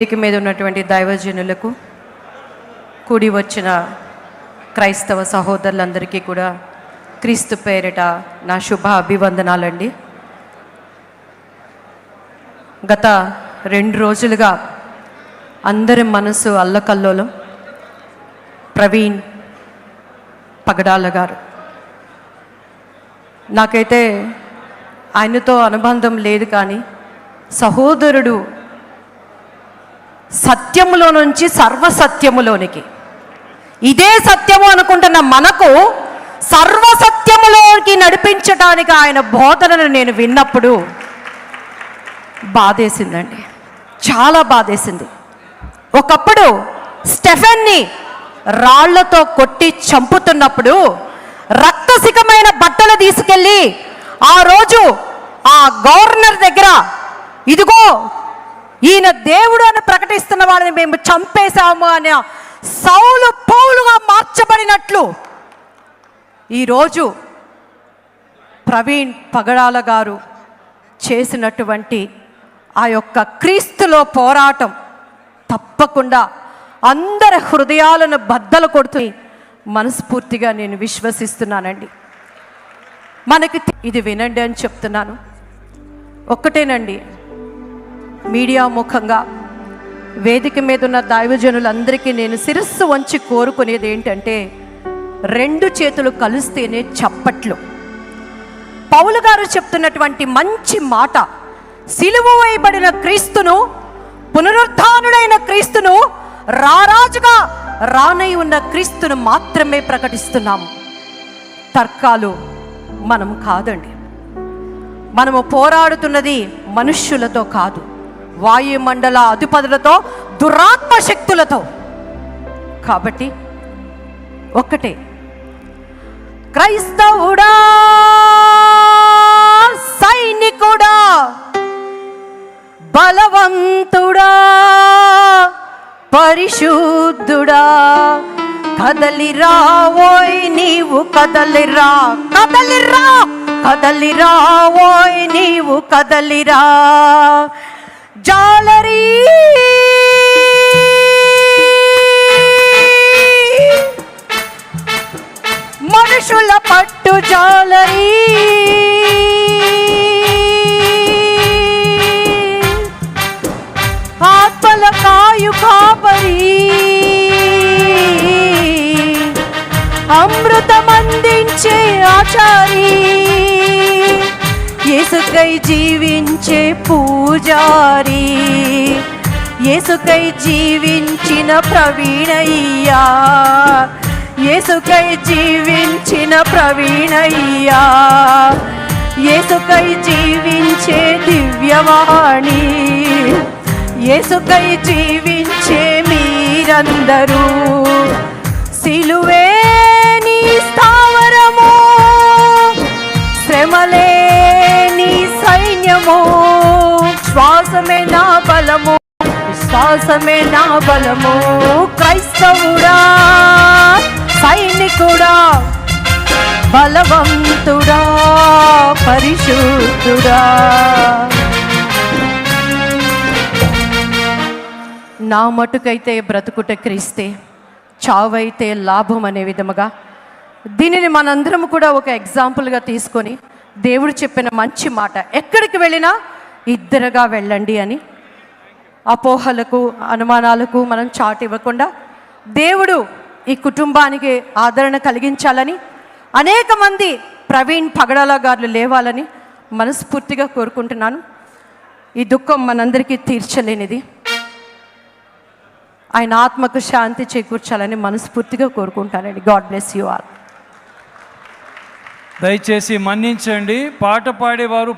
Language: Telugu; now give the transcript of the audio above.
వేదిక మీద ఉన్నటువంటి దైవజనులకు, కూడి వచ్చిన క్రైస్తవ సహోదరులందరికీ కూడా క్రీస్తు పేరిట నా శుభ అభివందనాలండి. గత 2 రోజులుగా అందరి మనసు అల్లకల్లోలం. ప్రవీణ్ పగడాల గారు, నాకైతే ఆయనతో అనుబంధం లేదు, కానీ సహోదరుడు సత్యములో నుంచి సర్వసత్యములోనికి, ఇదే సత్యము అనుకుంటున్న మనకు సర్వసత్యములోకి నడిపించడానికి ఆయన బోధనను నేను విన్నప్పుడు బాధేసిందండి, చాలా బాధేసింది. ఒకప్పుడు స్టెఫెన్ని రాళ్లతో కొట్టి చంపుతున్నప్పుడు రక్తసికమైన బట్టలు తీసుకెళ్ళి ఆ రోజు ఆ గవర్నర్ దగ్గర, ఇదిగో ఈయన దేవుడు అని ప్రకటిస్తున్న వాళ్ళని మేము చంపేశాము అని సౌలు పౌలుగా మార్చబడినట్లు ఈరోజు ప్రవీణ్ పగడాల గారు చేసినటువంటి ఆ యొక్క క్రీస్తులో పోరాటం తప్పకుండా అందరి హృదయాలను బద్దలు కొడుతూ మనస్ఫూర్తిగా నేను విశ్వసిస్తున్నానండి. మనకి ఇది వినండి అని చెప్తున్నాను. ఒక్కటేనండి, మీడియా ముఖంగా వేదిక మీద ఉన్న దైవజనులందరికీ నేను శిరస్సు వంచి కోరుకునేది ఏంటంటే, 2 చేతులు కలిస్తేనే చప్పట్లు. పౌలు గారు చెప్తున్నటువంటి మంచి మాట, సిలువ వేయబడిన క్రీస్తును, పునరుత్థానుడైన క్రీస్తును, రారాజుగా రానై ఉన్న క్రీస్తును మాత్రమే ప్రకటిస్తున్నాము. తర్కాలు మనం కాదండి. మనము పోరాడుతున్నది మనుష్యులతో కాదు, వాయుమండల అధిపతులతో, దురాత్మ శక్తులతో. కాబట్టి ఒక్కటే, క్రైస్తవుడా, సైనికుడా, బలవంతుడా, పరిశుద్ధుడా, కదలిరా ఓయ్ నీవు కదలిరా, కదలిరా, కదలిరా ఓయ్ నీవు కదలిరా. జాలరీ మనుషుల పట్టు జాలరీ, ఆత్మల కాయు కాపరి, అమృతమందించే ఆచారి, యేసుకై జీవించే పూజారి, యేసుకై జీవించిన ప్రవీణయ్యా, యేసుకై జీవించిన ప్రవీణయ్యా, యేసుకై జీవించే దివ్యవాణి, యేసుకై జీవించే మీరందరూ. సిలువే నీ స్థావరము, శ్రమలే నీ సైన్యము, శ్వాసమే నా బలము, విశ్వాసమే నా బలము. క్రైస్తవుడా, సైనికుడా, బలవంతుడా, పరిశుద్ధుడా. నా మటుకైతే బ్రతుకుట క్రీస్తే, చావైతే లాభం అనే విధముగా దీనిని మనందరం కూడా ఒక ఎగ్జాంపుల్గా తీసుకొని, దేవుడు చెప్పిన మంచి మాట, ఎక్కడికి వెళ్ళినా ఇద్దరుగా వెళ్ళండి అని, అపోహలకు అనుమానాలకు మనం చాటు ఇవ్వకుండా దేవుడు ఈ కుటుంబానికి ఆదరణ కలిగించాలని, అనేక మంది ప్రవీణ్ పగడాల గారు లేవాలని మనస్ఫూర్తిగా కోరుకుంటున్నాను. ఈ దుఃఖం మనందరికీ తీర్చలేనిది, ఆయన ఆత్మకు శాంతి చేకూర్చాలని మనస్ఫూర్తిగా కోరుకుంటానండి. God bless you all. దయచేసి మన్నించండి. పాట పాడేవారు